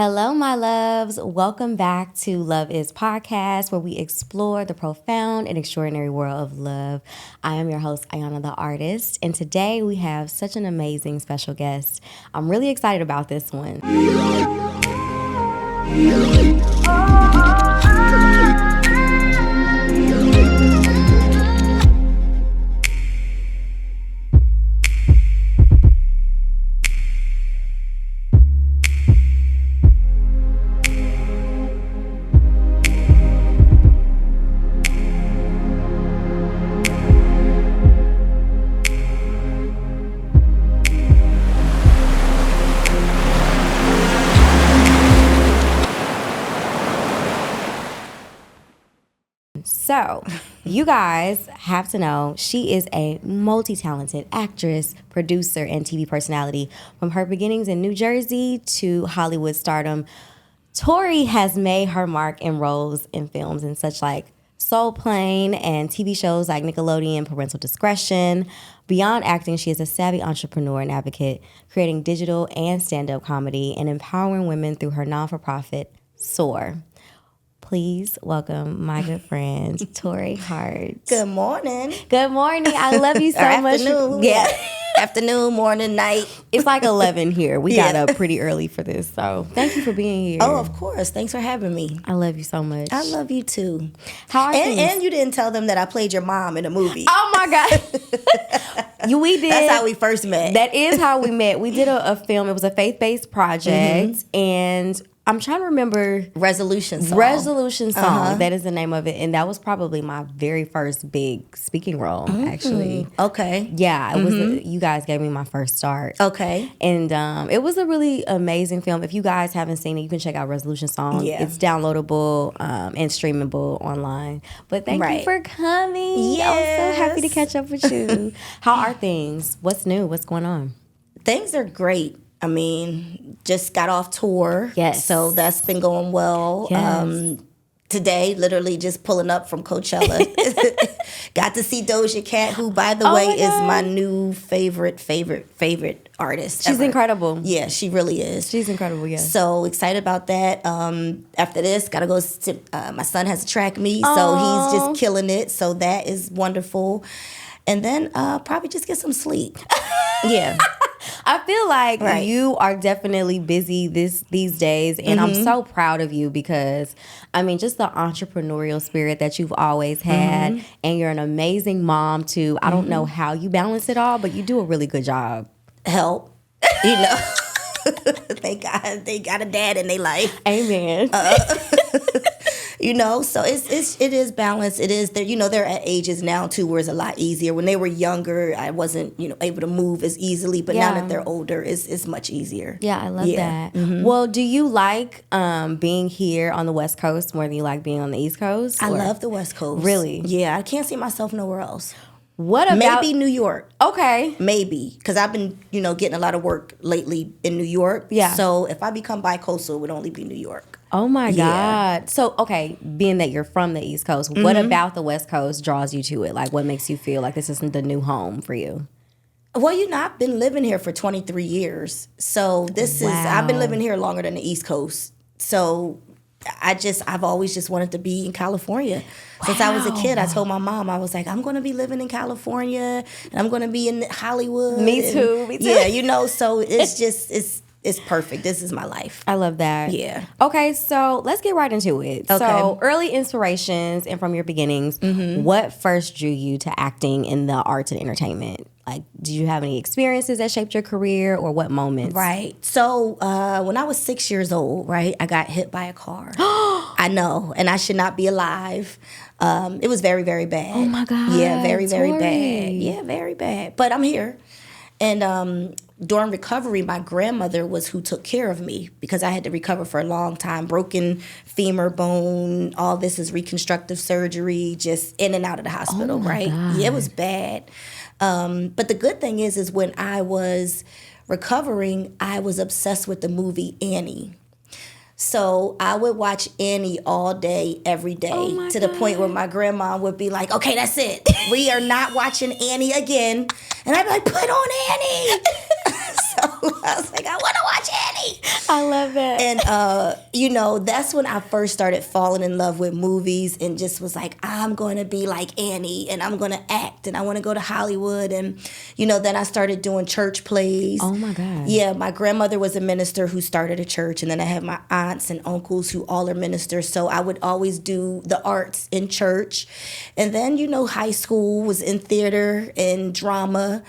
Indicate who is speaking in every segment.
Speaker 1: Hello, my loves. Welcome back to Love Is Podcast, where we explore the profound and extraordinary world of love. I am your host, Ayana the Artist, and today we have such an amazing special guest. I'm really excited about this one. So, you guys have to know she is a multi-talented actress, producer, and TV personality. From her beginnings in New Jersey to Hollywood stardom, Tori has made her mark in roles in films and such like Soul Plane and TV shows like Nickelodeon, Parental Discretion. Beyond acting, she is a savvy entrepreneur and advocate, creating digital and stand-up comedy and empowering women through her non-for-profit, SOAR. Please welcome my good friend, Tori Hart.
Speaker 2: Good morning.
Speaker 1: Good morning. I love you so much.
Speaker 2: Afternoon.
Speaker 1: Yeah.
Speaker 2: Afternoon, morning, night.
Speaker 1: It's like 11 here. We got up pretty early for this. So thank you for being here.
Speaker 2: Oh, of course. Thanks for having me.
Speaker 1: I love you so much.
Speaker 2: I love you too.
Speaker 1: How are things?
Speaker 2: And you didn't tell them that I played your mom in a movie.
Speaker 1: Oh my God. We did.
Speaker 2: That's how we first met.
Speaker 1: That is how we met. We did a film. It was a faith-based project. And I'm trying to remember.
Speaker 2: Resolution Song.
Speaker 1: That is the name of it. And that was probably my very first big speaking role, actually.
Speaker 2: Okay.
Speaker 1: Yeah, it was. You guys gave me my first start.
Speaker 2: Okay.
Speaker 1: And it was a really amazing film. If you guys haven't seen it, you can check out Resolution Song.
Speaker 2: Yeah.
Speaker 1: It's downloadable and streamable online. But thank you for coming.
Speaker 2: Yes.
Speaker 1: I'm so happy to catch up with you. How are things? What's new? What's going on?
Speaker 2: Things are great. I mean, just got off tour.
Speaker 1: Yes.
Speaker 2: So that's been going well.
Speaker 1: Yes.
Speaker 2: Today, literally just pulling up from Coachella. Got to see Doja Cat, who, by the way, is my new favorite artist.
Speaker 1: She's
Speaker 2: ever.
Speaker 1: incredible.
Speaker 2: Yeah, she really is.
Speaker 1: She's incredible, yes.
Speaker 2: So excited about that. After this, got to go. My son has a track meet, so he's just killing it. So that is wonderful. And then probably just get some sleep. Yeah.
Speaker 1: I feel like you are definitely busy these days, and I'm so proud of you because, I mean, just the entrepreneurial spirit that you've always had, and you're an amazing mom, too. I don't know how you balance it all, but you do a really good job.
Speaker 2: Help. You know. Thank God they got a dad in their life.
Speaker 1: Amen.
Speaker 2: You know, so it is balanced. It is, they're at ages now too where it's a lot easier. When they were younger, I wasn't, able to move as easily, but now that they're older, it's much easier.
Speaker 1: Yeah, I love that. Well, do you like being here on the West Coast more than you like being on the East Coast?
Speaker 2: I love the West Coast.
Speaker 1: Really?
Speaker 2: Yeah, I can't see myself nowhere else.
Speaker 1: What about
Speaker 2: maybe New York?
Speaker 1: Okay.
Speaker 2: Maybe, because I've been, getting a lot of work lately in New York.
Speaker 1: Yeah.
Speaker 2: So if I become bi-coastal, it would only be New York.
Speaker 1: Oh my God. So, okay, being that you're from the East Coast, what about the West Coast draws you to it? Like, what makes you feel like this isn't the new home for you?
Speaker 2: Well, I've been living here for 23 years. So I've been living here longer than the East Coast. So I've always just wanted to be in California. Since I was a kid, I told my mom, I was like, I'm going to be living in California and I'm going to be in Hollywood.
Speaker 1: Me too.
Speaker 2: Yeah, so it's just, it's perfect. This is my life.
Speaker 1: I love that.
Speaker 2: Yeah.
Speaker 1: Okay, so let's get right into it.
Speaker 2: Okay.
Speaker 1: So early inspirations and from your beginnings, what first drew you to acting in the arts and entertainment? Like, did you have any experiences that shaped your career or what moments?
Speaker 2: Right. So when I was 6 years old, right, I got hit by a car. I know, and I should not be alive. It was very, very bad.
Speaker 1: Oh my God.
Speaker 2: Yeah, very, very
Speaker 1: Tori.
Speaker 2: bad. Yeah, very bad. But I'm here. And during recovery, my grandmother was who took care of me because I had to recover for a long time. Broken femur bone, all this is reconstructive surgery, just in and out of the hospital, right?
Speaker 1: God.
Speaker 2: Yeah, it was bad. But the good thing is when I was recovering, I was obsessed with the movie Annie. So I would watch Annie all day, every day, to the point where my grandma would be like, okay, that's it. We are not watching Annie again. And I'd be like, put on Annie. So I was like, I want to watch Annie.
Speaker 1: I love that.
Speaker 2: And, that's when I first started falling in love with movies and just was like, I'm going to be like Annie and I'm going to act and I want to go to Hollywood. And, then I started doing church plays.
Speaker 1: Oh, my God.
Speaker 2: Yeah, my grandmother was a minister who started a church. And then I have my aunts and uncles who all are ministers. So I would always do the arts in church. And then, high school was in theater and drama.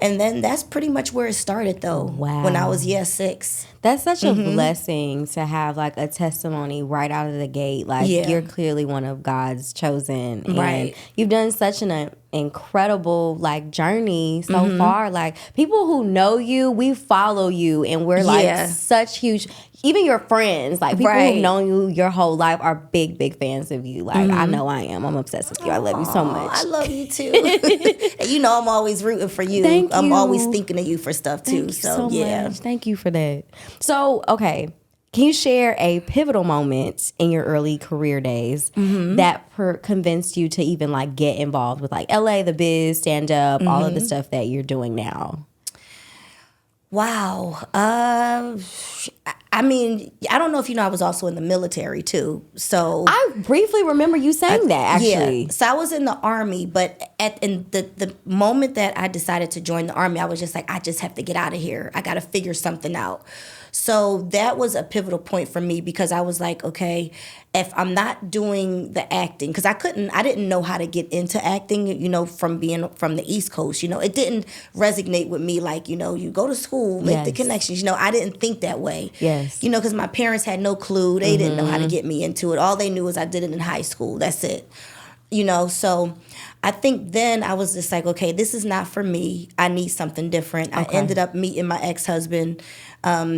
Speaker 2: And then that's pretty much where it started, though.
Speaker 1: Wow.
Speaker 2: When I was 6.
Speaker 1: That's such a blessing to have like a testimony right out of the gate. Like you're clearly one of God's chosen. And
Speaker 2: right.
Speaker 1: You've done such an incredible like journey so far. Like people who know you, we follow you and we're like such huge, even your friends, like people who've known you your whole life are big, big fans of you. Like I know I am. I'm obsessed with you. I love you so much.
Speaker 2: I love you too. And I'm always rooting for you.
Speaker 1: Thank you.
Speaker 2: I'm always thinking of you for stuff too.
Speaker 1: Thank you so much. Thank you for that. So, okay. Can you share a pivotal moment in your early career days that convinced you to even like get involved with like LA, the biz, stand up, all of the stuff that you're doing now?
Speaker 2: Wow. I mean, I don't know if I was also in the military too. So
Speaker 1: I briefly remember you saying that actually.
Speaker 2: Yeah. So I was in the Army, but in the moment that I decided to join the Army, I was just like, I just have to get out of here. I got to figure something out. So that was a pivotal point for me because I was like, okay, if I'm not doing the acting, because I didn't know how to get into acting, from being from the East Coast, it didn't resonate with me like, you go to school, make the connections, I didn't think that way.
Speaker 1: Yes.
Speaker 2: Because my parents had no clue. They didn't know how to get me into it. All they knew was I did it in high school. That's it. So I think then I was just like, okay, this is not for me. I need something different. Okay. I ended up meeting my ex-husband.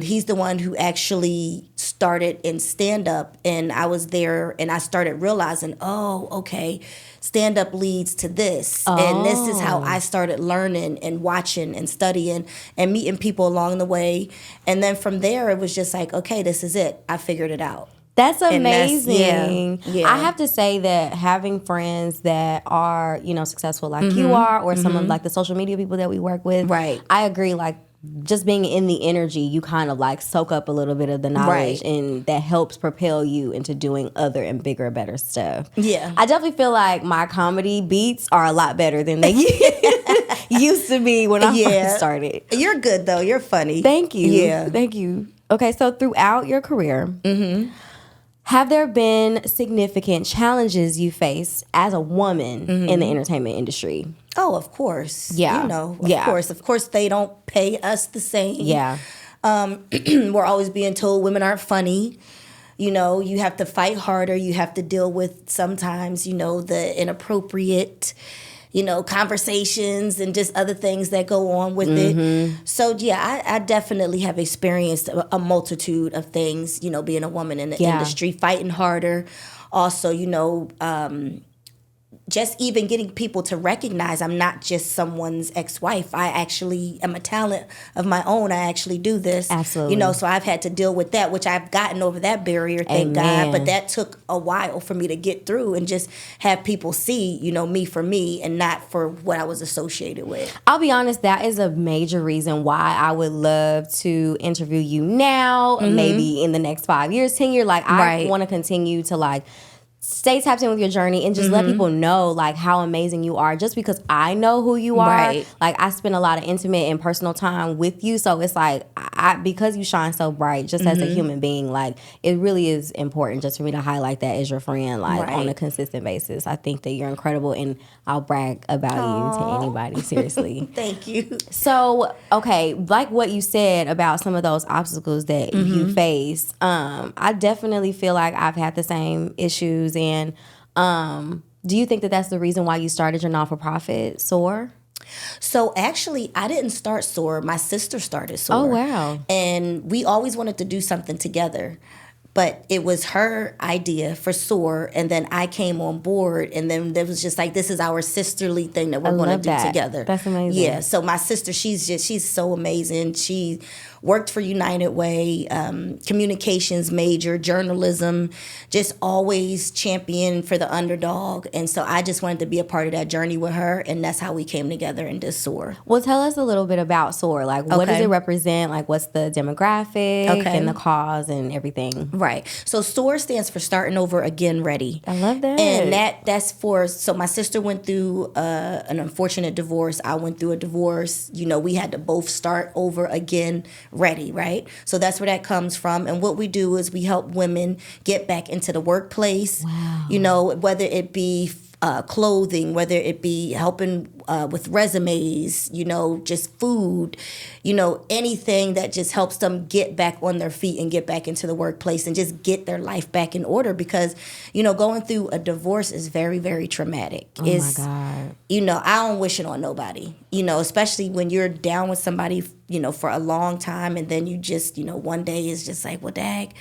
Speaker 2: He's the one who actually started in stand-up, and I was there, and I started realizing, oh, okay, stand-up leads to this. Oh. And this is how I started learning and watching and studying and meeting people along the way. And then from there, it was just like, okay, this is it. I figured it out.
Speaker 1: That's amazing.
Speaker 2: Yeah.
Speaker 1: I have to say that having friends that are, successful like you are, or some of like the social media people that we work with.
Speaker 2: Right.
Speaker 1: I agree. Like just being in the energy, you kind of like soak up a little bit of the knowledge, and that helps propel you into doing other and bigger, better stuff.
Speaker 2: Yeah.
Speaker 1: I definitely feel like my comedy beats are a lot better than they used to be when I first started.
Speaker 2: You're good though. You're funny.
Speaker 1: Thank you.
Speaker 2: Yeah.
Speaker 1: Thank you. Okay, so throughout your career, have there been significant challenges you faced as a woman in the entertainment industry?
Speaker 2: Oh, of course.
Speaker 1: Yeah.
Speaker 2: Of course. Of course, they don't pay us the same.
Speaker 1: Yeah.
Speaker 2: We're always being told women aren't funny. You have to fight harder. You have to deal with sometimes, the inappropriate, conversations and just other things that go on with it. So, yeah, I definitely have experienced a multitude of things, being a woman in the industry, fighting harder. Also, just even getting people to recognize I'm not just someone's ex-wife. I actually am a talent of my own. I actually do this.
Speaker 1: Absolutely.
Speaker 2: So I've had to deal with that, which I've gotten over that barrier, thank God. But that took a while for me to get through and just have people see, me for me and not for what I was associated with.
Speaker 1: I'll be honest, that is a major reason why I would love to interview you now, maybe in the next 5 years, 10 years. Like, I want to continue to, like, stay tapped in with your journey and just let people know like how amazing you are, just because I know who you are.
Speaker 2: Right.
Speaker 1: Like I spend a lot of intimate and personal time with you, so it's like because you shine so bright just as a human being, like it really is important just for me to highlight that as your friend, like on a consistent basis. I think that you're incredible and I'll brag about you to anybody, seriously.
Speaker 2: Thank you.
Speaker 1: So, okay, like what you said about some of those obstacles that you face, I definitely feel like I've had the same issues. And do you think that that's the reason why you started your not-for-profit, SOAR?
Speaker 2: So actually, I didn't start SOAR. My sister started SOAR.
Speaker 1: Oh, wow.
Speaker 2: And we always wanted to do something together. But it was her idea for SOAR, and then I came on board, and then there was just like, this is our sisterly thing that we're going to do together.
Speaker 1: That's amazing.
Speaker 2: Yeah. So my sister, she's so amazing. She worked for United Way, communications major, journalism, just always champion for the underdog. And so I just wanted to be a part of that journey with her, and that's how we came together in this SOAR.
Speaker 1: Well, tell us a little bit about SOAR. Like, what does it represent? Like, what's the demographic and the cause and everything?
Speaker 2: Right. So SOAR stands for Starting Over Again Ready.
Speaker 1: I love that.
Speaker 2: And that's for, so my sister went through an unfortunate divorce. I went through a divorce. You know, we had to both start over again ready, right? So that's where that comes from. And what we do is we help women get back into the workplace.
Speaker 1: Wow.
Speaker 2: You know, whether it be clothing, whether it be helping with resumes, you know, just food, you know, anything that just helps them get back on their feet and get back into the workplace and just get their life back in order. Because, you know, going through a divorce is very, very traumatic.
Speaker 1: Oh my God.
Speaker 2: You know, I don't wish it on nobody, you know, especially when you're down with somebody, you know, for a long time, and then you just, you know, one day is just like, what the heck?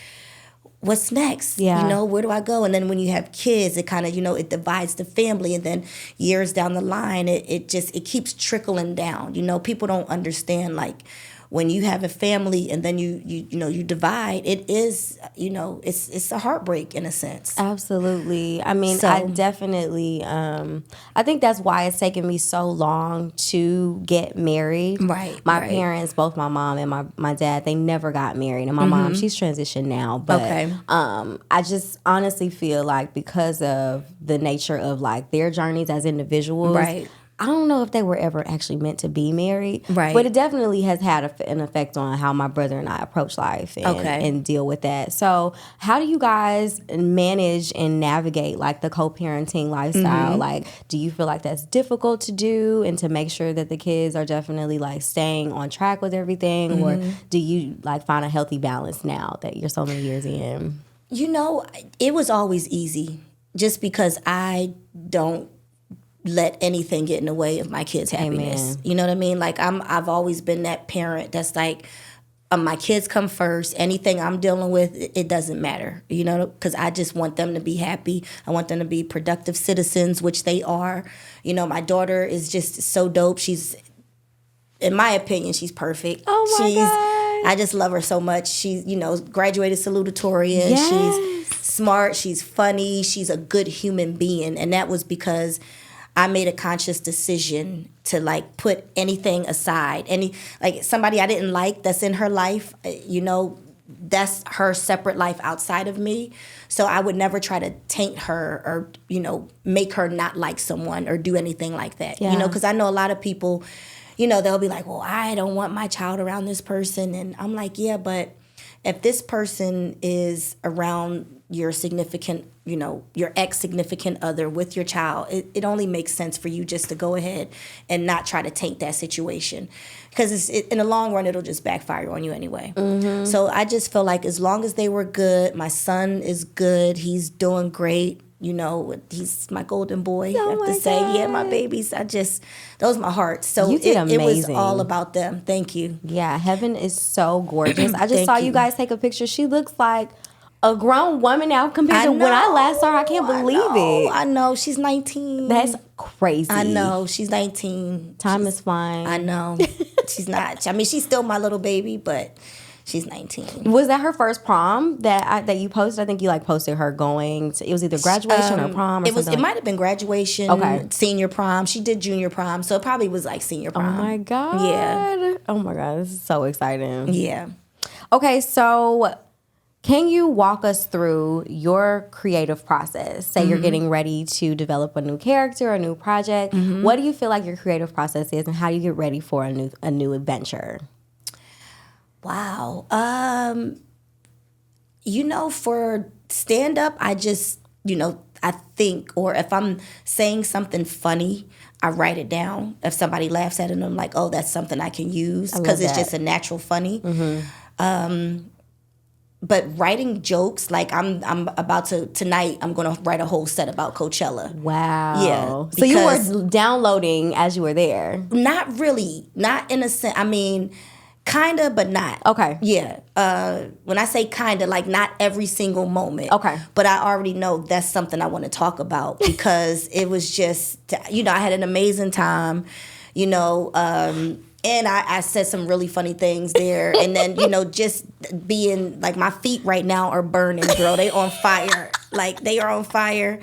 Speaker 2: What's next?
Speaker 1: Yeah.
Speaker 2: You know, where do I go? And then when you have kids, it kind of, you know, it divides the family. And then years down the line, it keeps trickling down. You know, people don't understand, like, when you have a family and then you divide, it is, you know, it's a heartbreak in a sense.
Speaker 1: Absolutely. I mean, I definitely, I think that's why it's taken me so long to get married.
Speaker 2: Right.
Speaker 1: My parents, both my mom and my dad, they never got married. And my mom, she's transitioned now. But I just honestly feel like because of the nature of like their journeys as individuals, I don't know if they were ever actually meant to be married, but it definitely has had an effect on how my brother and I approach life and deal with that. So how do you guys manage and navigate like the co-parenting lifestyle? Like, do you feel like that's difficult to do and to make sure that the kids are definitely like staying on track with everything? Or do you like find a healthy balance now that you're so many years in?
Speaker 2: You know, it was always easy just because I don't let anything get in the way of my kids' happiness. Amen. You know what I mean? Like I've always been that parent that's like, my kids come first. Anything I'm dealing with, it doesn't matter. You know, because I just want them to be happy. I want them to be productive citizens, which they are. You know, my daughter is just so dope. She's, in my opinion, she's perfect.
Speaker 1: Oh my God.
Speaker 2: I just love her so much. She's, you know, graduated salutatorian. Yes. She's smart. She's funny. She's a good human being, and that was because I made a conscious decision to like put anything aside. Like somebody I didn't like that's in her life, you know, that's her separate life outside of me. So I would never try to taint her or, you know, make her not like someone or do anything like that. Yeah. You know, because I know a lot of people, you know, they'll be like, well, I don't want my child around this person. And I'm like, yeah, but if this person is around your significant, you know, your ex-significant other with your child, it only makes sense for you just to go ahead and not try to taint that situation. Because in the long run, it'll just backfire on you anyway. Mm-hmm. So I just feel like as long as they were good, my son is good, he's doing great. You know, he's my golden boy, I have to say. Yeah, my babies, those are my heart. So it was all about them. Thank you.
Speaker 1: Yeah, Heaven is so gorgeous. I just saw you guys take a picture. She looks like a grown woman now compared to when I last saw her. I can't believe it.
Speaker 2: I know. She's 19.
Speaker 1: That's crazy.
Speaker 2: I know. She's 19.
Speaker 1: Time is flying.
Speaker 2: I know. She's not. I mean, she's still my little baby, but she's 19.
Speaker 1: Was that her first prom that you posted? I think you like posted her going to, it was either graduation or prom or something.
Speaker 2: It might have been graduation, senior prom. She did junior prom, so it probably was like senior prom.
Speaker 1: Oh my God.
Speaker 2: Yeah.
Speaker 1: Oh my God. This is so exciting.
Speaker 2: Yeah.
Speaker 1: Okay, so can you walk us through your creative process? Say you're getting ready to develop a new character, a new project. What do you feel like your creative process is, and how do you get ready for a new adventure?
Speaker 2: Wow. You know, for stand-up, I just, you know, I think, or if I'm saying something funny, I write it down. If somebody laughs at it, I'm like, oh, that's something I can use because it's just a natural funny. But writing jokes, like I'm about to, tonight, I'm going to write a whole set about Coachella.
Speaker 1: Wow.
Speaker 2: Yeah.
Speaker 1: So you were downloading as you were there?
Speaker 2: Not really. Not in a sense. I mean, Kinda, but not.
Speaker 1: Okay.
Speaker 2: Yeah. When I say kinda, like not every single moment.
Speaker 1: Okay.
Speaker 2: But I already know that's something I want to talk about because it was just, I had an amazing time, and I said some really funny things there. And then, just being like my feet right now are burning, girl. They on fire. Like they are on fire.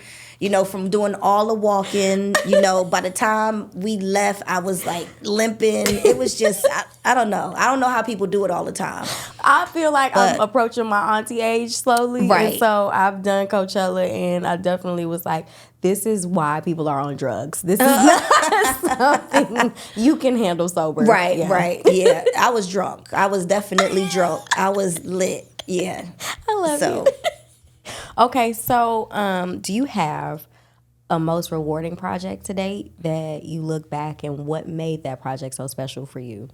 Speaker 2: From doing all the walking, by the time we left, I was like limping. It was just, I don't know. I don't know how people do it all the time.
Speaker 1: I feel like I'm approaching my auntie age slowly.
Speaker 2: Right.
Speaker 1: And so I've done Coachella and I definitely was like, this is why people are on drugs. This is not something you can handle sober.
Speaker 2: Right,
Speaker 1: yeah.
Speaker 2: right. Yeah. I was drunk. I was definitely drunk. I was lit. Yeah.
Speaker 1: I love you. Okay, so do you have a most rewarding project to date that you look back and what made that project so special for you?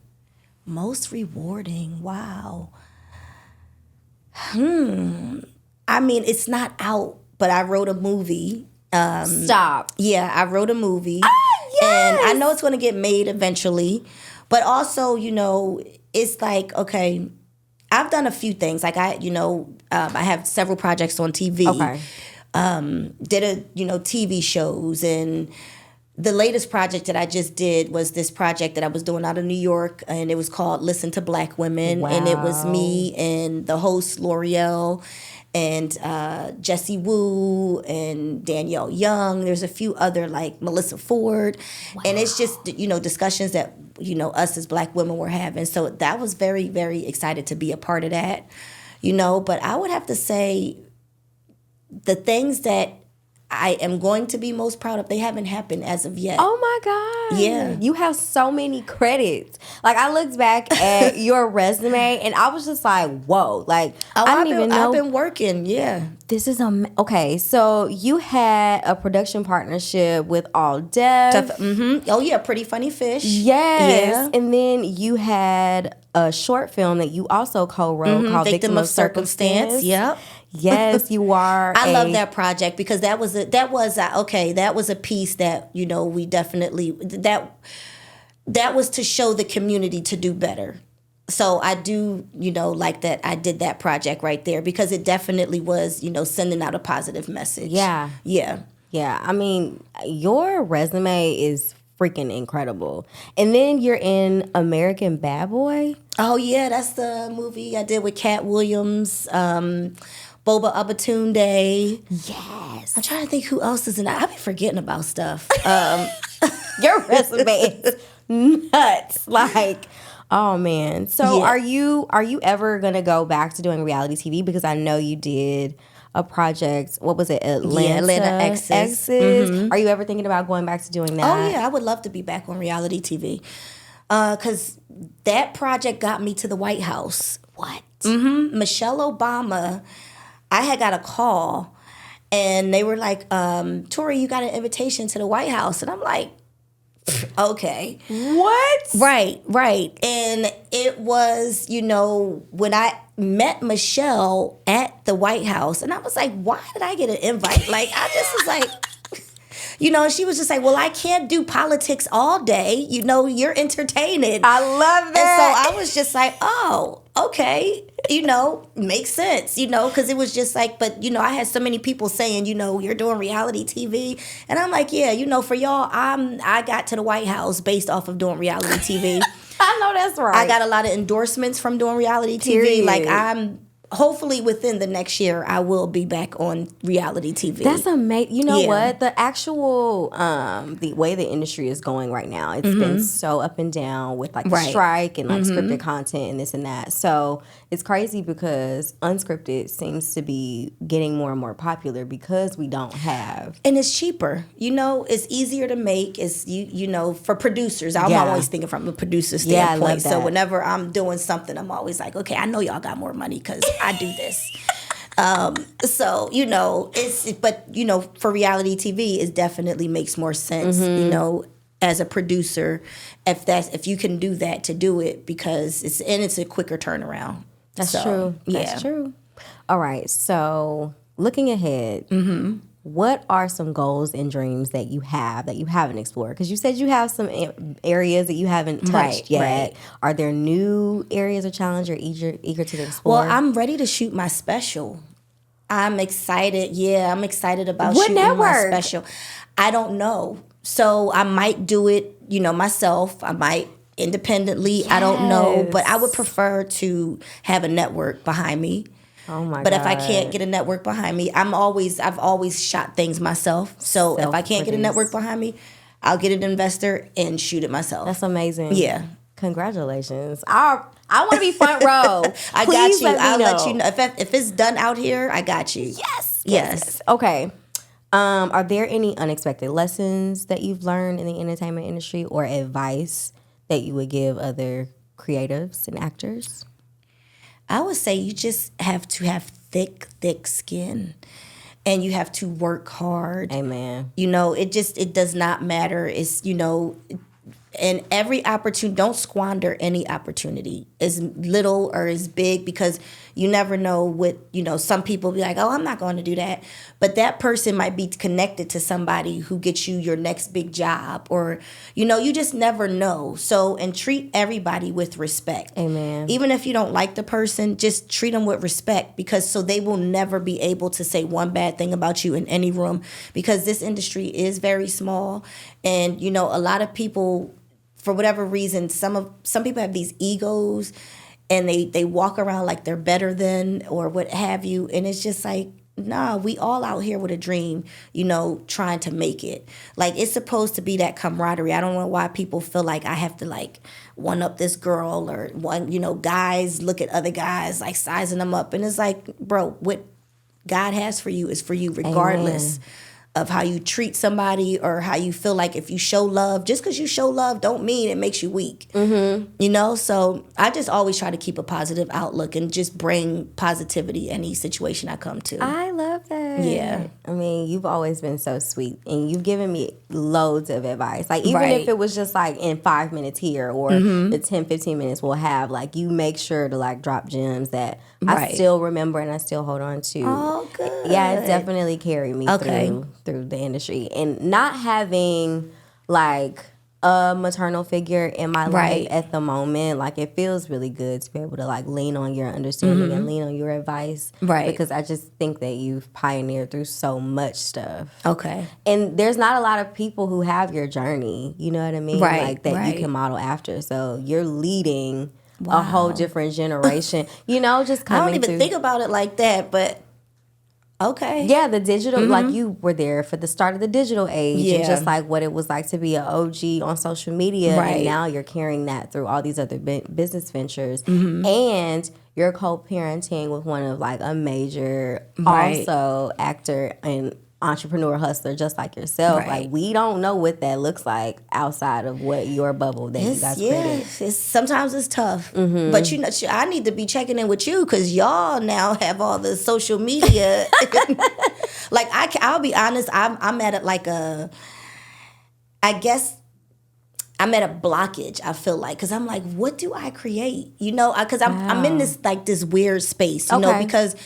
Speaker 2: Most rewarding? Wow. I mean, it's not out, but I wrote a movie.
Speaker 1: Stop.
Speaker 2: Yeah, I wrote a movie.
Speaker 1: Yes!
Speaker 2: And I know it's going to get made eventually. But also, it's like, okay, I've done a few things. Like I have several projects on TV.
Speaker 1: Okay.
Speaker 2: Did TV shows, and the latest project that I just did was this project that I was doing out of New York, and it was called Listen to Black Women.
Speaker 1: Wow.
Speaker 2: And it was me and the host L'Oreal and Jessie Wu and Danielle Young. There's a few other like Melissa Ford. Wow. And it's just, discussions that, us as Black women were having. So that was very, very excited to be a part of that, But I would have to say the things that I am going to be most proud of, they haven't happened as of yet.
Speaker 1: Oh my God.
Speaker 2: Yeah.
Speaker 1: You have so many credits. Like I looked back at your resume and I was just like, whoa. Like I didn't even know.
Speaker 2: I've been working, yeah.
Speaker 1: This is okay. So you had a production partnership with All Deaf.
Speaker 2: Mm-hmm. Oh yeah, Pretty Funny Fish.
Speaker 1: Yes.
Speaker 2: Yeah.
Speaker 1: And then you had a short film that you also co-wrote called Victim of Circumstance.
Speaker 2: Yep.
Speaker 1: Yes, you are.
Speaker 2: I love that project because that was a piece that we definitely that was to show the community to do better. So I do like that I did that project right there because it definitely was sending out a positive message.
Speaker 1: Yeah.
Speaker 2: Yeah.
Speaker 1: Yeah. I mean, your resume is freaking incredible. And then you're in American Bad Boy.
Speaker 2: Oh yeah, that's the movie I did with Cat Williams. Boba Abatunde.
Speaker 1: Yes.
Speaker 2: I'm trying to think who else is in that. I've been forgetting about stuff.
Speaker 1: Your resume is nuts. Like, oh man. So
Speaker 2: Yeah.
Speaker 1: are you ever gonna go back to doing reality TV? Because I know you did a project. What was it? Atlanta Exes. Mm-hmm. Are you ever thinking about going back to doing that?
Speaker 2: Oh yeah, I would love to be back on reality TV. Because that project got me to the White House.
Speaker 1: What?
Speaker 2: Mm-hmm. Michelle Obama. I had got a call and they were like, Tori, you got an invitation to the White House. And I'm like, okay.
Speaker 1: What?
Speaker 2: Right. And it was, when I met Michelle at the White House and I was like, why did I get an invite? Like, I just was like, she was just like, well, I can't do politics all day. You're entertaining.
Speaker 1: I love that.
Speaker 2: And so I was just like, oh, okay. Makes sense, because it was just like, but, I had so many people saying, you're doing reality TV. And I'm like, yeah, for y'all, I got to the White House based off of doing reality TV.
Speaker 1: I know that's right.
Speaker 2: I got a lot of endorsements from doing reality TV.
Speaker 1: Period.
Speaker 2: Like hopefully within the next year, I will be back on reality TV.
Speaker 1: That's amazing. You know
Speaker 2: Yeah.
Speaker 1: what? The actual, the way the industry is going right now, it's been so up and down with like the
Speaker 2: Right.
Speaker 1: strike and like scripted content and this and that. So it's crazy because unscripted seems to be getting more and more popular because we don't have.
Speaker 2: And it's cheaper. It's easier to make. It's, for producers. I'm
Speaker 1: Yeah.
Speaker 2: always thinking from a producer
Speaker 1: Yeah, I
Speaker 2: standpoint.
Speaker 1: love
Speaker 2: So
Speaker 1: that.
Speaker 2: whenever I'm doing something, I'm always like, okay, I know y'all got more money because I do this. So, for reality TV, it definitely makes more sense, as a producer, if you can do that, to do it because it's a quicker turnaround.
Speaker 1: That's
Speaker 2: So,
Speaker 1: true.
Speaker 2: Yeah.
Speaker 1: That's true. All right. So looking ahead, what are some goals and dreams that you haven't explored? Because you said you have some areas that you haven't touched yet. Right. Are there new areas of challenge you're eager to explore?
Speaker 2: Well, I'm ready to shoot my special. I'm excited. Yeah, I'm excited about
Speaker 1: what
Speaker 2: shooting
Speaker 1: network?
Speaker 2: My special. I don't know. So I might do it, myself. I might independently. Yes. I don't know. But I would prefer to have a network behind me.
Speaker 1: Oh my God.
Speaker 2: But if I can't get a network behind me, I've always shot things myself. So if I can't get a network behind me, I'll get an investor and shoot it myself.
Speaker 1: That's amazing.
Speaker 2: Yeah.
Speaker 1: Congratulations. I want to be front row.
Speaker 2: I got you. I'll let you know. If it's done out here, I got you.
Speaker 1: Yes. Okay. Are there any unexpected lessons that you've learned in the entertainment industry or advice that you would give other creatives and actors?
Speaker 2: I would say you just have to have thick skin, and you have to work hard.
Speaker 1: Amen.
Speaker 2: It does not matter. It's, and every opportunity, don't squander any opportunity, as little or as big, because you never know what, some people be like, oh, I'm not going to do that. But that person might be connected to somebody who gets you your next big job, or, you just never know. So, and treat everybody with respect.
Speaker 1: Amen.
Speaker 2: Even if you don't like the person, just treat them with respect, because so they will never be able to say one bad thing about you in any room, because this industry is very small. And, a lot of people, for whatever reason, some people have these egos, and they walk around like they're better than or what have you. And it's just like, nah, we all out here with a dream, trying to make it. Like, it's supposed to be that camaraderie. I don't know why people feel like I have to like one up this girl, or guys look at other guys like sizing them up. And it's like, bro, what God has for you is for you regardless. Amen. Of how you treat somebody, or how you feel like if you show love. Just because you show love don't mean it makes you weak. Mm-hmm. So I just always try to keep a positive outlook and just bring positivity any situation I come to.
Speaker 1: I love that.
Speaker 2: Yeah.
Speaker 1: I mean, you've always been so sweet, and you've given me loads of advice. Like, even if it was just like in 5 minutes here, or the 10, 15 minutes we'll have, like, you make sure to like drop gems that I still remember and I still hold on to.
Speaker 2: Oh, good.
Speaker 1: Yeah, it's definitely carried me through the industry. And not having like a maternal figure in my life at the moment, like, it feels really good to be able to like lean on your understanding and lean on your advice.
Speaker 2: Right.
Speaker 1: Because I just think that you've pioneered through so much stuff.
Speaker 2: Okay.
Speaker 1: And there's not a lot of people who have your journey, you know what I mean?
Speaker 2: Right.
Speaker 1: Like, that you can model after. So you're leading a whole different generation, just coming.
Speaker 2: I don't even think about it like that, but okay.
Speaker 1: Yeah, the digital, like, you were there for the start of the digital age, and just like what it was like to be an OG on social media, and now you're carrying that through all these other business ventures, and you're co-parenting with one of like a major also actor and entrepreneur hustler just like yourself. Like, we don't know what that looks like outside of what your bubble that you guys created.
Speaker 2: Sometimes it's tough, but I need to be checking in with you, because y'all now have all the social media. Like, I'll be honest, I'm at I'm at a blockage, I feel like, because I'm like, what do I create? Because I'm in this weird space, because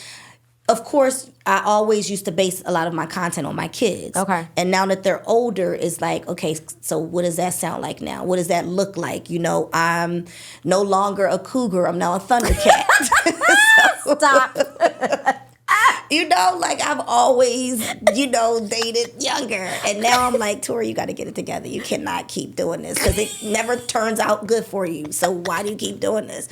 Speaker 2: of course, I always used to base a lot of my content on my kids. Okay. And now that they're older, it's like, okay, so what does that sound like now? What does that look like? I'm no longer a cougar. I'm now a Thundercat.
Speaker 1: Stop.
Speaker 2: Like, I've always, dated younger. And now I'm like, Tori, you got to get it together. You cannot keep doing this, because it never turns out good for you. So why do you keep doing this?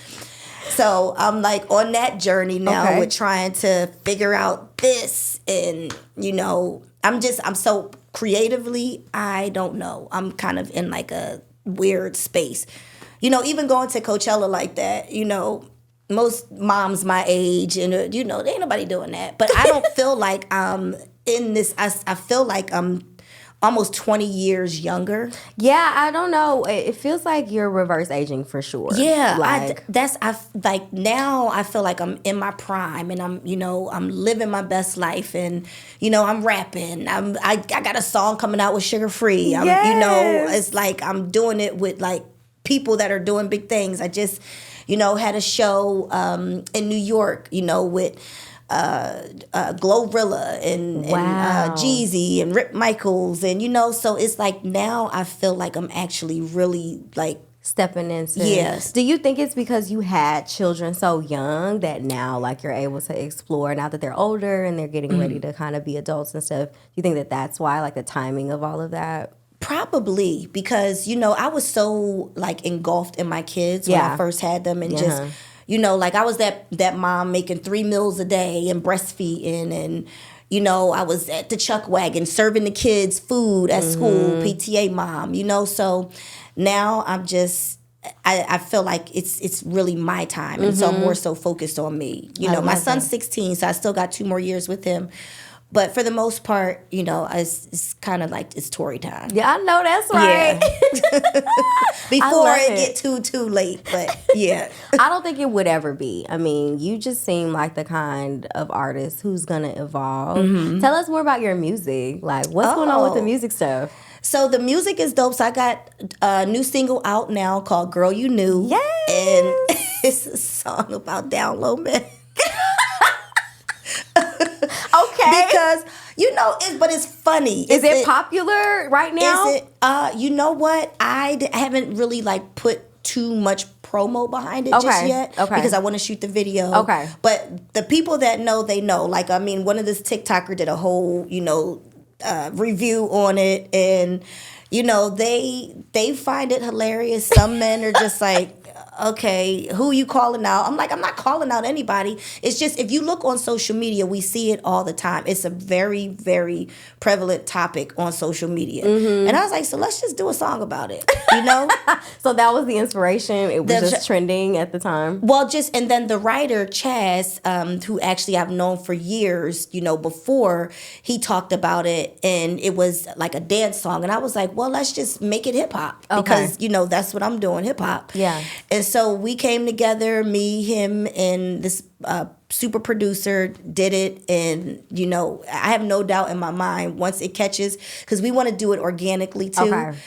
Speaker 2: So I'm like on that journey now with trying to figure out this, and I'm so creatively, I don't know. I'm kind of in like a weird space. Even going to Coachella like that, most moms my age, and there ain't nobody doing that. But I don't feel like I'm in this. I feel like I'm almost 20 years younger.
Speaker 1: Yeah, I don't know. It feels like you're reverse aging for sure.
Speaker 2: Yeah, now I feel like I'm in my prime, and I'm living my best life, and I'm rapping. I got a song coming out with Sugar Free. It's like I'm doing it with like people that are doing big things. I just had a show in New York, with Glorilla and Jeezy and Rip Michaels, and so it's like now I feel like I'm actually really like
Speaker 1: stepping into.
Speaker 2: Yes.
Speaker 1: Do you think it's because you had children so young that now like you're able to explore now that they're older and they're getting ready to kind of be adults and stuff? Do you think that that's why, like the timing of all of that?
Speaker 2: Probably because I was so like engulfed in my kids when I first had them, and just like I was that mom making 3 meals a day and breastfeeding, and I was at the chuck wagon serving the kids food at school, PTA mom, so now I'm just I feel like it's really my time, and so I'm more so focused on me. My son's 16, so I still got 2 more years with him. But for the most part, it's kind of like it's Tory time.
Speaker 1: Yeah, I know that's right.
Speaker 2: Yeah. Before it get too late, but yeah.
Speaker 1: I don't think it would ever be. I mean, you just seem like the kind of artist who's gonna evolve. Tell us more about your music. Like, what's going on with the music stuff?
Speaker 2: So the music is dope. So I got a new single out now called "Girl You Knew," and it's a song about down low men.
Speaker 1: Okay.
Speaker 2: Because but it's funny.
Speaker 1: Is it popular right now?
Speaker 2: Is it? You know what? I haven't really like put too much promo behind it just yet. Okay. Because I want to shoot the video.
Speaker 1: Okay.
Speaker 2: But the people that know, they know. Like, I mean, one of this TikToker did a whole, review on it, and they find it hilarious. Some men are just like, okay, who you calling out? I'm like, I'm not calling out anybody. It's just, if you look on social media, we see it all the time. It's a very, very prevalent topic on social media. And I was like, so let's just do a song about it,
Speaker 1: So that was the inspiration. It was just trending at the time.
Speaker 2: Well, and then the writer, Chaz, who actually I've known for years, before, he talked about it, and it was like a dance song. And I was like, well, let's just make it hip hop. Because, that's what I'm doing, hip hop.
Speaker 1: Yeah.
Speaker 2: And so we came together, me, him, and this super producer did it. And, I have no doubt in my mind once it catches, because we want to do it organically too. Okay.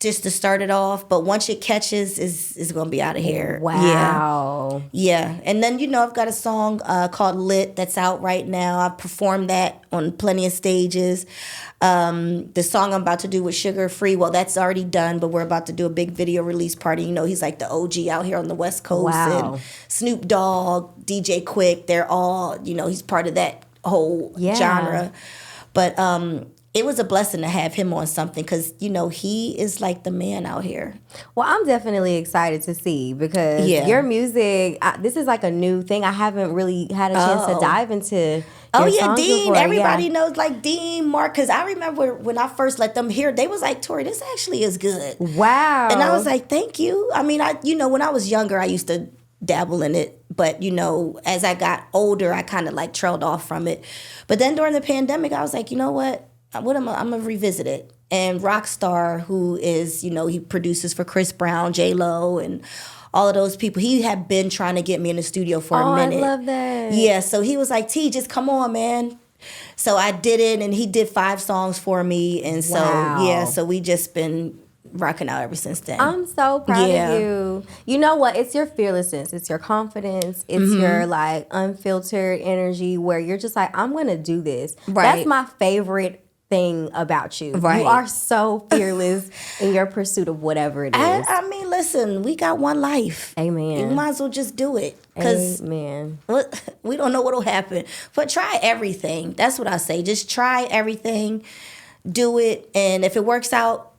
Speaker 2: Just to start it off, but once it catches, is gonna be out of here.
Speaker 1: Wow.
Speaker 2: Yeah. And then I've got a song called "Lit" that's out right now. I've performed that on plenty of stages. The song I'm about to do with Sugar Free, well, that's already done, but we're about to do a big video release party. He's like the OG out here on the West Coast.
Speaker 1: Wow.
Speaker 2: And Snoop Dogg, DJ Quick, they're all he's part of that whole genre. But it was a blessing to have him on something, because, he is like the man out here.
Speaker 1: Well, I'm definitely excited to see, because your music, this is like a new thing. I haven't really had a chance to dive into your songs
Speaker 2: Dean.
Speaker 1: Before.
Speaker 2: Everybody knows like Dean, Mark, because I remember when I first let them hear, they was like, Tori, this actually is good.
Speaker 1: Wow.
Speaker 2: And I was like, thank you. I mean, when I was younger, I used to dabble in it. But, as I got older, I kind of like trailed off from it. But then during the pandemic, I was like, you know what? I'm going to revisit it. And Rockstar, who is, he produces for Chris Brown, J-Lo, and all of those people, he had been trying to get me in the studio for a minute.
Speaker 1: I love that.
Speaker 2: Yeah, so he was like, T, just come on, man. So I did it, and he did 5 songs for me. And so, so we just been rocking out ever since then.
Speaker 1: I'm so proud of you. You know what? It's your fearlessness. It's your confidence. It's your like unfiltered energy where you're just like, I'm going to do this. Right. That's my favorite thing about you. Right. You are so fearless in your pursuit of whatever it is.
Speaker 2: I mean, listen, we got one life.
Speaker 1: Amen.
Speaker 2: You might as well just do it.
Speaker 1: Amen.
Speaker 2: We don't know what'll happen. But try everything. That's what I say. Just try everything. Do it. And if it works out,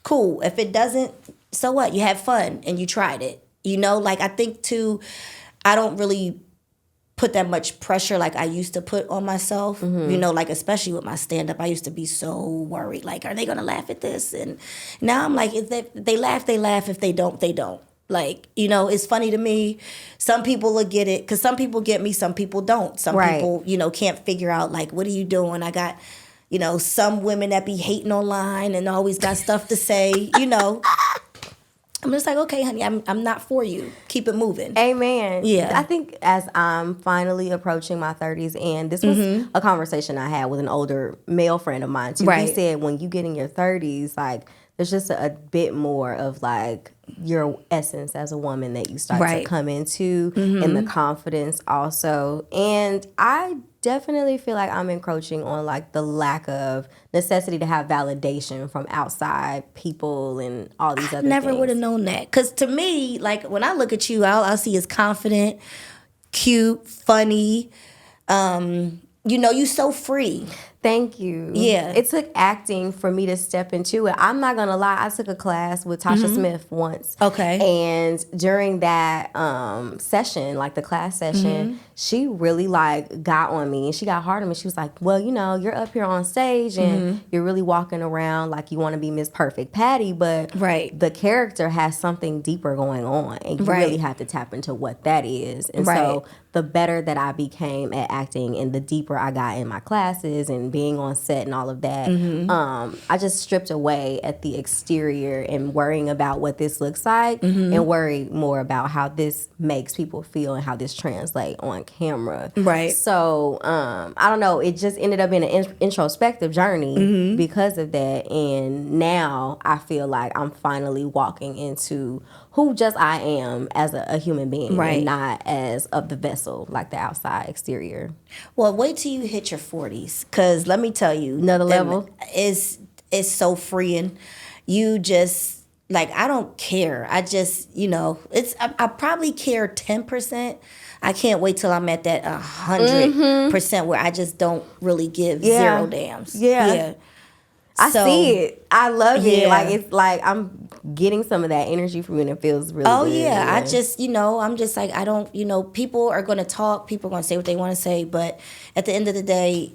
Speaker 2: cool. If it doesn't, so what? You had fun and you tried it. Like I think too, I don't really put that much pressure like I used to put on myself. Like especially with my stand-up, I used to be so worried. Like, are they gonna laugh at this? And now I'm like, if they laugh, they laugh. If they don't, they don't. Like, it's funny to me. Some people will get it, because some people get me, some people don't. Some people, can't figure out like, what are you doing? I got, some women that be hating online and always got stuff to say, I'm just like, okay, honey, I'm not for you. Keep it moving.
Speaker 1: Amen.
Speaker 2: Yeah.
Speaker 1: I think as I'm finally approaching my 30s, and this was a conversation I had with an older male friend of mine too. Right. He said when you get in your 30s, like there's just a bit more of like your essence as a woman that you start to come into, and the confidence also. And I definitely feel like I'm encroaching on like the lack of necessity to have validation from outside people and all these other things.
Speaker 2: Never would have known that. Because to me, like when I look at you, all I see is confident, cute, funny. You so free.
Speaker 1: Thank you.
Speaker 2: Yeah.
Speaker 1: It took acting for me to step into it. I'm not going to lie. I took a class with Tasha Smith once.
Speaker 2: Okay.
Speaker 1: And during that session, like the class session, she really like got on me. She got hard on me. She was like, well, you're up here on stage and you're really walking around like you want to be Miss Perfect Patty, but the character has something deeper going on. And you really have to tap into what that is. And so the better that I became at acting and the deeper I got in my classes and being on set and all of that, I just stripped away at the exterior and worrying about what this looks like and worry more about how this makes people feel and how this translates on camera.
Speaker 2: Right.
Speaker 1: So, I don't know. It just ended up being an introspective journey because of that. And now I feel like I'm finally walking into who just I am as a human being and not as of the vessel, like the outside exterior.
Speaker 2: Well, wait till you hit your 40s, because let me tell you.
Speaker 1: Another level.
Speaker 2: It's so freeing. You just, like, I don't care. I just, I probably care 10%. I can't wait till I'm at that 100% where I just don't really give zero damns.
Speaker 1: Yeah. I see it. I love it. Like, it's like I'm getting some of that energy from you and it feels really good.
Speaker 2: Yeah. I just, I'm just like, I don't, people are going to talk. People are going to say what they want to say. But at the end of the day,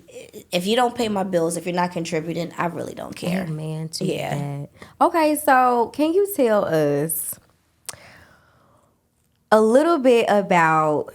Speaker 2: if you don't pay my bills, if you're not contributing, I really don't care.
Speaker 1: Amen to that. Okay, so can you tell us a little bit about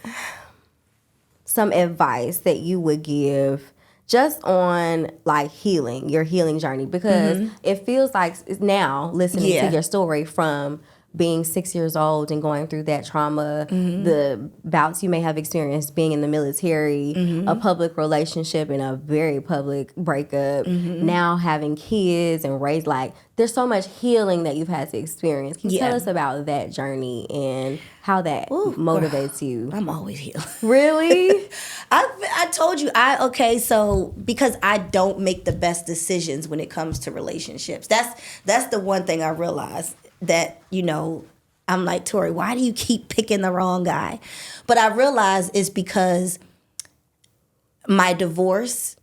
Speaker 1: some advice that you would give just on like your healing journey, because it feels like now listening to your story from being 6 years old and going through that trauma, the bouts you may have experienced being in the military, a public relationship and a very public breakup, now having kids and raised, like there's so much healing that you've had to experience. Can you tell us about that journey and how that motivates you?
Speaker 2: I'm always healed.
Speaker 1: Really?
Speaker 2: I told you, so because I don't make the best decisions when it comes to relationships. That's the one thing I realized, that, I'm like, Tori, why do you keep picking the wrong guy? But I realized it's because my divorce,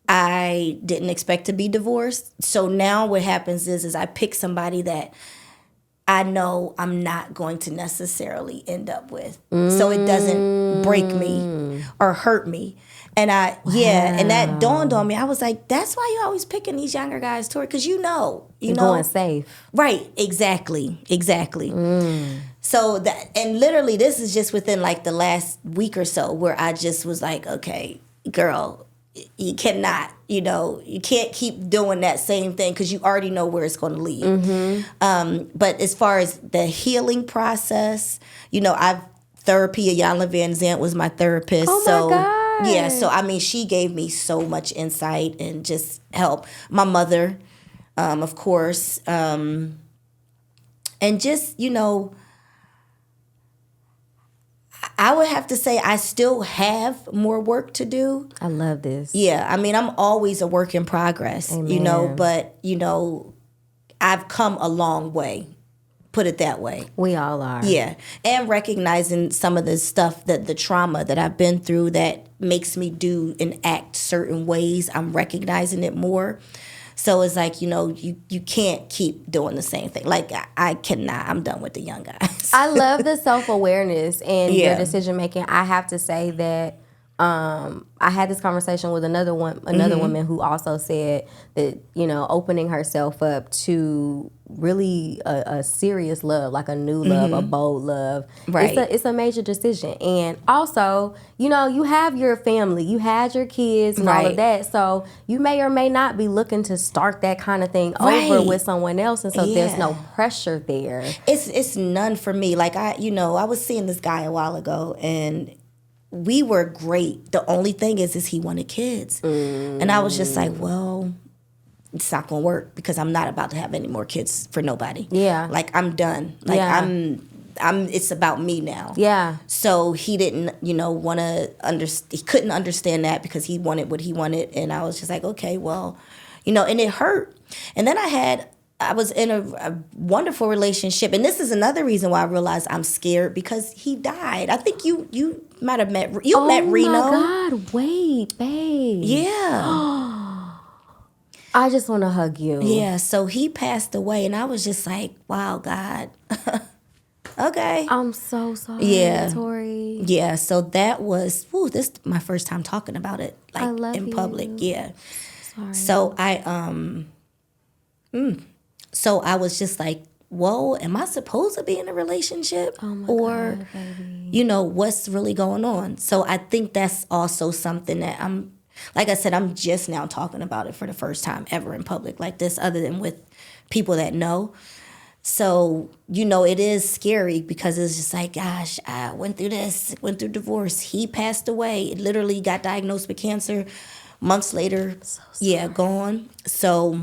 Speaker 2: I didn't expect to be divorced. So now what happens is I pick somebody that I know I'm not going to necessarily end up with. So it doesn't break me or hurt me. And and that dawned on me. I was like, that's why you always picking these younger guys, Tori, because you know.
Speaker 1: Going safe.
Speaker 2: Right, exactly. So that, and literally this is just within like the last week or so where I just was like, okay, girl, you cannot, you can't keep doing that same thing because you already know where it's going to lead. But as far as the healing process, therapy, Iyanla Vanzant was my therapist.
Speaker 1: Oh my God.
Speaker 2: Yeah, so I mean, she gave me so much insight and just help. My mother, of course, and just, I would have to say I still have more work to do.
Speaker 1: I love this.
Speaker 2: Yeah, I mean, I'm always a work in progress,
Speaker 1: Amen.
Speaker 2: But, I've come a long way. Put it that way.
Speaker 1: We all are.
Speaker 2: Yeah. And recognizing some of the stuff, the trauma that I've been through that makes me do and act certain ways. I'm recognizing it more. So it's like, you can't keep doing the same thing. Like, I cannot. I'm done with the young guys.
Speaker 1: I love the self-awareness and your decision making. I have to say that I had this conversation with another woman who also said that, opening herself up to really a serious love, like a new love, a bold love.
Speaker 2: Right.
Speaker 1: It's a major decision. And also, you have your family, you had your kids and all of that. So you may or may not be looking to start that kind of thing over with someone else. And so there's no pressure there.
Speaker 2: It's none for me. Like I was seeing this guy a while ago and we were great. The only thing is he wanted kids. And I was just like, well, it's not gonna work because I'm not about to have any more kids for nobody.
Speaker 1: Yeah.
Speaker 2: Like I'm done. Like I'm it's about me now.
Speaker 1: Yeah.
Speaker 2: So he didn't, want to he couldn't understand that because he wanted what he wanted. And I was just like, okay, well, and it hurt. And then I was in a wonderful relationship. And this is another reason why I realized I'm scared because he died. I think you might have met Reno.
Speaker 1: Oh my God, wait, babe.
Speaker 2: Yeah.
Speaker 1: I just want to hug you.
Speaker 2: Yeah, so he passed away and I was just like, wow, God. Okay.
Speaker 1: I'm so sorry, Tori.
Speaker 2: Yeah, so that was, this is my first time talking about it, like,
Speaker 1: I love
Speaker 2: in public.
Speaker 1: you.
Speaker 2: Yeah.
Speaker 1: Sorry.
Speaker 2: So I was just like, whoa, am I supposed to be in a relationship?
Speaker 1: Oh my
Speaker 2: or,
Speaker 1: God, baby.
Speaker 2: What's really going on? So I think that's also something that like I said, I'm just now talking about it for the first time ever in public like this, other than with people that know. So, it is scary because it's just like, gosh, I went through divorce. He passed away. Literally got diagnosed with cancer. Months later, gone. So,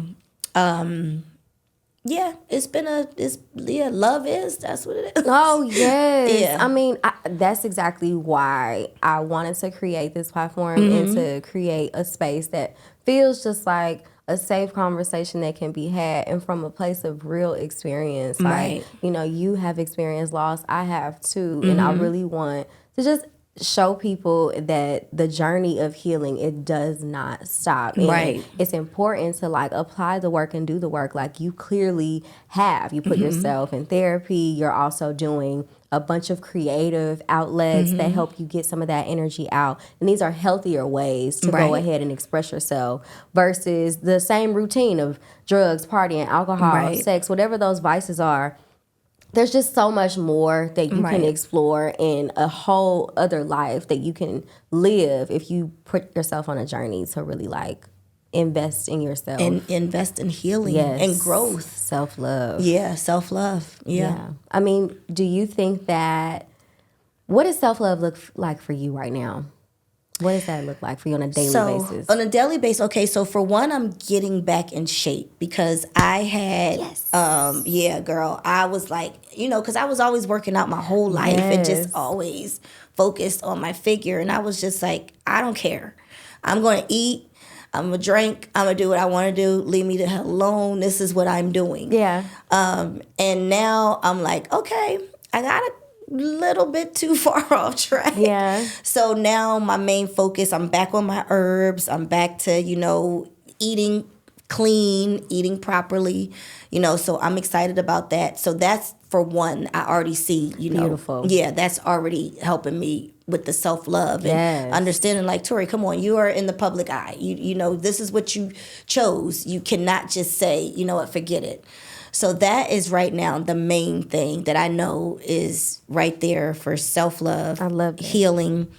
Speaker 2: it's been love is, that's what it is.
Speaker 1: Oh, yes.
Speaker 2: Yeah.
Speaker 1: I mean, that's exactly why I wanted to create this platform and to create a space that feels just like a safe conversation that can be had and from a place of real experience. Like, you have experienced loss, I have too. And I really want to just show people that the journey of healing, it does not stop. And
Speaker 2: right.
Speaker 1: It's important to like apply the work and do the work like you clearly have. You put yourself in therapy. You're also doing a bunch of creative outlets that help you get some of that energy out. And these are healthier ways to go ahead and express yourself versus the same routine of drugs, partying, alcohol, sex, whatever those vices are. There's just so much more that you can explore in a whole other life that you can live if you put yourself on a journey to really like invest in yourself.
Speaker 2: And invest in healing and growth.
Speaker 1: Self-love.
Speaker 2: Yeah, self-love. Yeah.
Speaker 1: I mean, do you think what does self-love look like for you right now? What does that look like for you on a daily basis?
Speaker 2: On a daily basis, okay, so for one, I'm getting back in shape because I had, I was like, because I was always working out my whole life and just always focused on my figure. And I was just like, I don't care. I'm going to eat. I'm going to drink. I'm going to do what I want to do. Leave me the hell alone. This is what I'm doing.
Speaker 1: Yeah.
Speaker 2: And now I'm like, okay, I got to little bit too far off track.
Speaker 1: Yeah.
Speaker 2: So now my main focus, I'm back on my herbs. I'm back to, eating clean, eating properly, so I'm excited about that. So that's for one, I already see,
Speaker 1: Beautiful.
Speaker 2: Yeah, that's already helping me with the self-love and understanding like, Tori, come on, you are in the public eye. You know, this is what you chose. You cannot just say, you know what, forget it. So that is right now the main thing that I know is right there for self-love.
Speaker 1: I love that.
Speaker 2: Healing.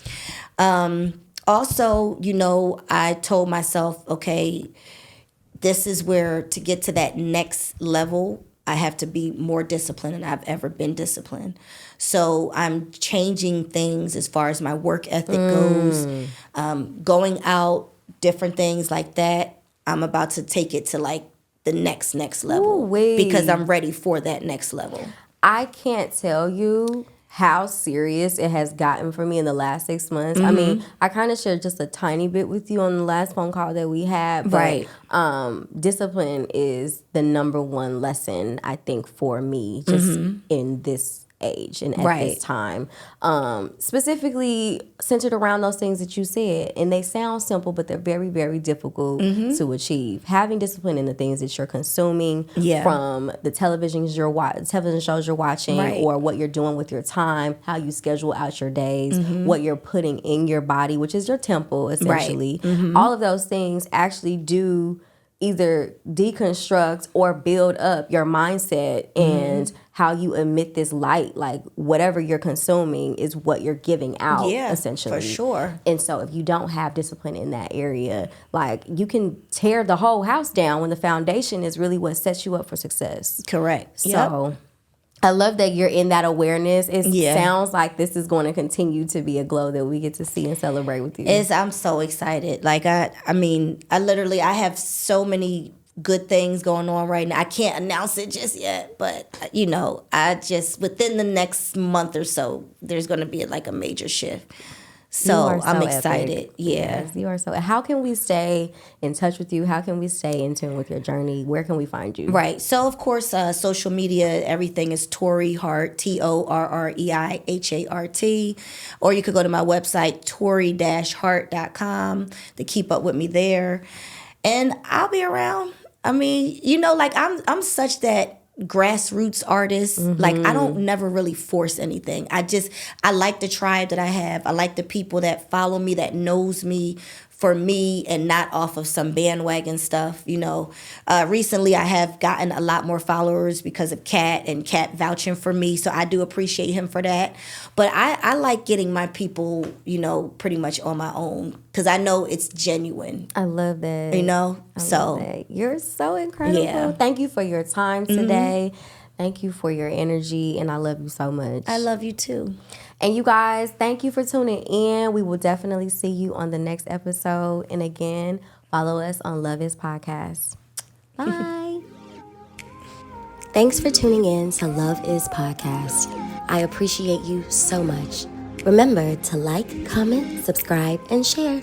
Speaker 2: Also, I told myself, okay, this is where to get to that next level, I have to be more disciplined than I've ever been disciplined. So I'm changing things as far as my work ethic goes, going out, different things like that. I'm about to take it to like the next level because I'm ready for that next level.
Speaker 1: I can't tell you how serious it has gotten for me in the last 6 months. I mean, I kind of shared just a tiny bit with you on the last phone call that we had. But, discipline is the number one lesson, I think, for me just in this age and at this time. Specifically centered around those things that you said. And they sound simple, but they're very, very difficult to achieve. Having discipline in the things that you're consuming from the television shows you're watching or what you're doing with your time, how you schedule out your days, what you're putting in your body, which is your temple, essentially. All of those things actually do either deconstruct or build up your mindset and how you emit this light. Like whatever you're consuming is what you're giving out, essentially.
Speaker 2: For sure.
Speaker 1: And so if you don't have discipline in that area, like you can tear the whole house down when the foundation is really what sets you up for success.
Speaker 2: Correct.
Speaker 1: So I love that you're in that awareness. It sounds like this is going to continue to be a glow that we get to see and celebrate with you.
Speaker 2: I'm so excited. Like I mean, I have so many good things going on right now. I can't announce it just yet, but you know, I just within the next month or so, there's going to be like a major shift. So I'm excited.
Speaker 1: Epic.
Speaker 2: Yeah.
Speaker 1: Yes, you are so. How can we stay in touch with you? How can we stay in tune with your journey? Where can we find you?
Speaker 2: Right. So of course, social media, everything is Torrei Hart, TORREIHART. Or you could go to my website, torrei-hart.com, to keep up with me there. And I'll be around. I mean, you know, like I'm such that grassroots artist. Like I don't never really force anything. I like the tribe that I have. I like the people that follow me, that knows me for me and not off of some bandwagon stuff, you know. Recently I have gotten a lot more followers because of Kat and Kat vouching for me, so I do appreciate him for that. But I like getting my people, you know, pretty much on my own because I know it's genuine.
Speaker 1: I love that.
Speaker 2: You know?
Speaker 1: You're so incredible.
Speaker 2: Yeah.
Speaker 1: Thank you for your time today. Thank you for your energy, and I love you so much.
Speaker 2: I love you too.
Speaker 1: And you guys, thank you for tuning in. We will definitely see you on the next episode. And again, follow us on Love Is Podcast. Bye. Thanks for tuning in to Love Is Podcast. I appreciate you so much. Remember to like, comment, subscribe, and share.